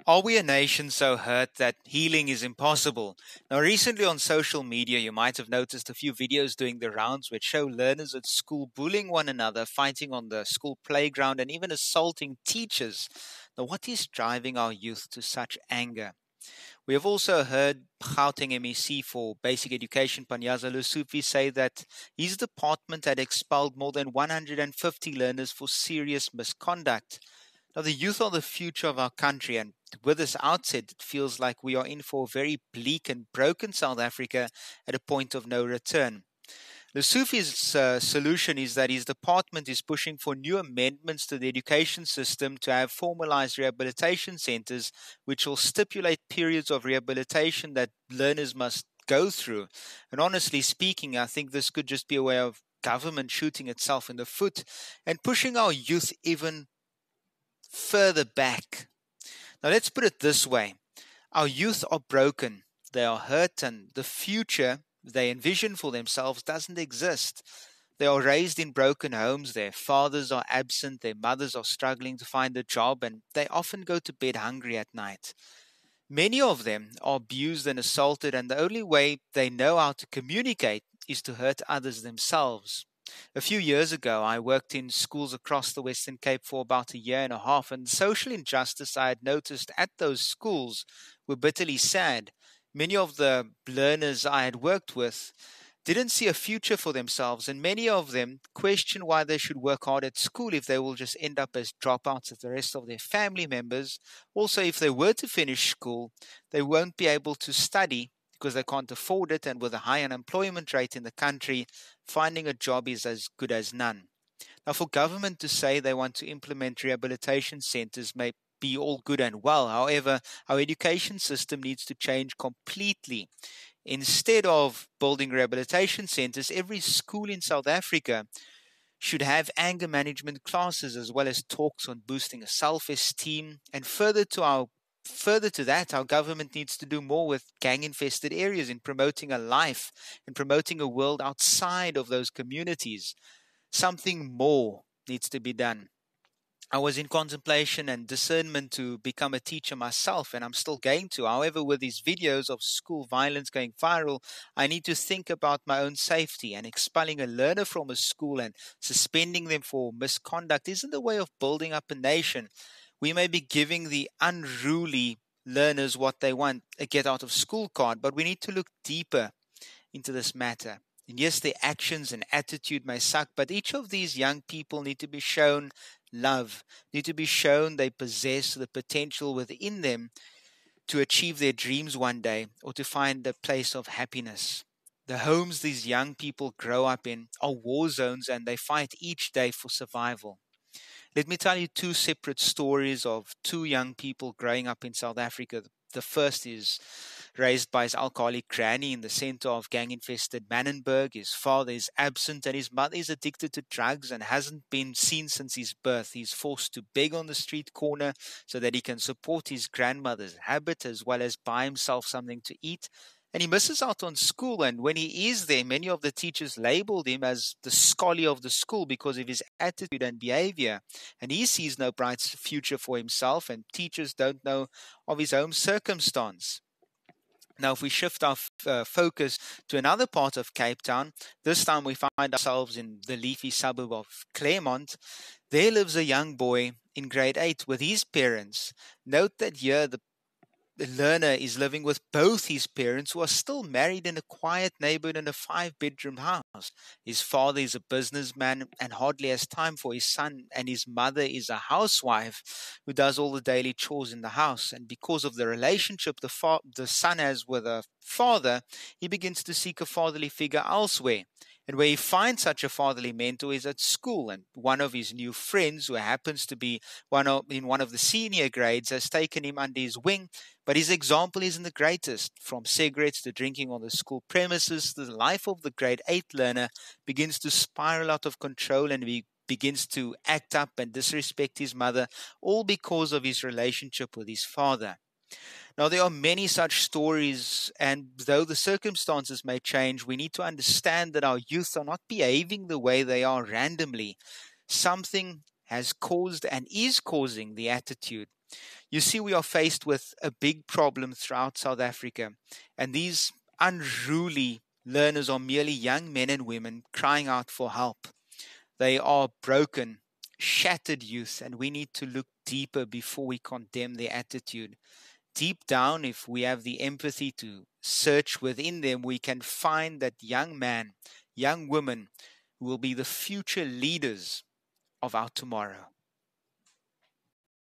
Are we a nation so hurt that healing is impossible? Now, recently on social media, you might have noticed a few videos doing the rounds which show learners at school bullying one another, fighting on the school playground, and even assaulting teachers. Now, what is driving our youth to such anger? We have also heard Gauteng MEC for Basic Education, Panyaza Lusufi, say that his department had expelled more than 150 learners for serious misconduct. Now, the youth are the future of our country, and with this outset, it feels like we are in for a very bleak and broken South Africa at a point of no return. Lusufi's solution is that his department is pushing for new amendments to the education system to have formalized rehabilitation centers, which will stipulate periods of rehabilitation that learners must go through. And honestly speaking, I think this could just be a way of government shooting itself in the foot and pushing our youth even further back. Now, let's put it this way. Our youth are broken, they are hurt, and the future they envision for themselves doesn't exist. They are raised in broken homes, their fathers are absent, their mothers are struggling to find a job, and they often go to bed hungry at night. Many of them are abused and assaulted, and the only way they know how to communicate is to hurt others themselves. A few years ago, I worked in schools across the Western Cape for about a year and a half, and the social injustice I had noticed at those schools were bitterly sad. Many of the learners I had worked with didn't see a future for themselves, and many of them questioned why they should work hard at school if they will just end up as dropouts as the rest of their family members. Also, if they were to finish school, they won't be able to study because they can't afford it, and with a high unemployment rate in the country, finding a job is as good as none. Now, for government to say they want to implement rehabilitation centers may be all good and well. However, our education system needs to change completely. Instead of building rehabilitation centers, every school in South Africa should have anger management classes as well as talks on boosting a self-esteem. And further to that, our government needs to do more with gang-infested areas in promoting a life and promoting a world outside of those communities. Something more needs to be done. I was in contemplation and discernment to become a teacher myself, and I'm still going to. However, with these videos of school violence going viral, I need to think about my own safety, and expelling a learner from a school and suspending them for misconduct isn't a way of building up a nation. We may be giving the unruly learners what they want, a get out of school card, but we need to look deeper into this matter. And yes, their actions and attitude may suck, but each of these young people need to be shown love, need to be shown they possess the potential within them to achieve their dreams one day or to find a place of happiness. The homes these young people grow up in are war zones, and they fight each day for survival. Let me tell you two separate stories of two young people growing up in South Africa. The first is raised by his alcoholic granny in the center of gang-infested Manenberg. His father is absent and his mother is addicted to drugs and hasn't been seen since his birth. He's forced to beg on the street corner so that he can support his grandmother's habit as well as buy himself something to eat. And he misses out on school, and when he is there, many of the teachers labeled him as the scholar of the school because of his attitude and behavior. And he sees no bright future for himself, and teachers don't know of his own circumstance. Now, if we shift our focus to another part of Cape Town, this time we find ourselves in the leafy suburb of Claremont. There lives a young boy in grade 8 with his parents. Note that here the learner is living with both his parents, who are still married in a quiet neighborhood in a 5-bedroom house. His father is a businessman and hardly has time for his son, and his mother is a housewife who does all the daily chores in the house. And because of the relationship the son has with a father, he begins to seek a fatherly figure elsewhere. And where he finds such a fatherly mentor is at school, and one of his new friends, who happens to be in one of the senior grades, has taken him under his wing. But his example isn't the greatest. From cigarettes to drinking on the school premises, the life of the grade 8 learner begins to spiral out of control, and he begins to act up and disrespect his mother, all because of his relationship with his father. Now, there are many such stories, and though the circumstances may change, we need to understand that our youth are not behaving the way they are randomly. Something has caused and is causing the attitude. You see, we are faced with a big problem throughout South Africa, and these unruly learners are merely young men and women crying out for help. They are broken, shattered youth, and we need to look deeper before we condemn their attitude. Deep down, if we have the empathy to search within them, we can find that young man, young woman who will be the future leaders of our tomorrow.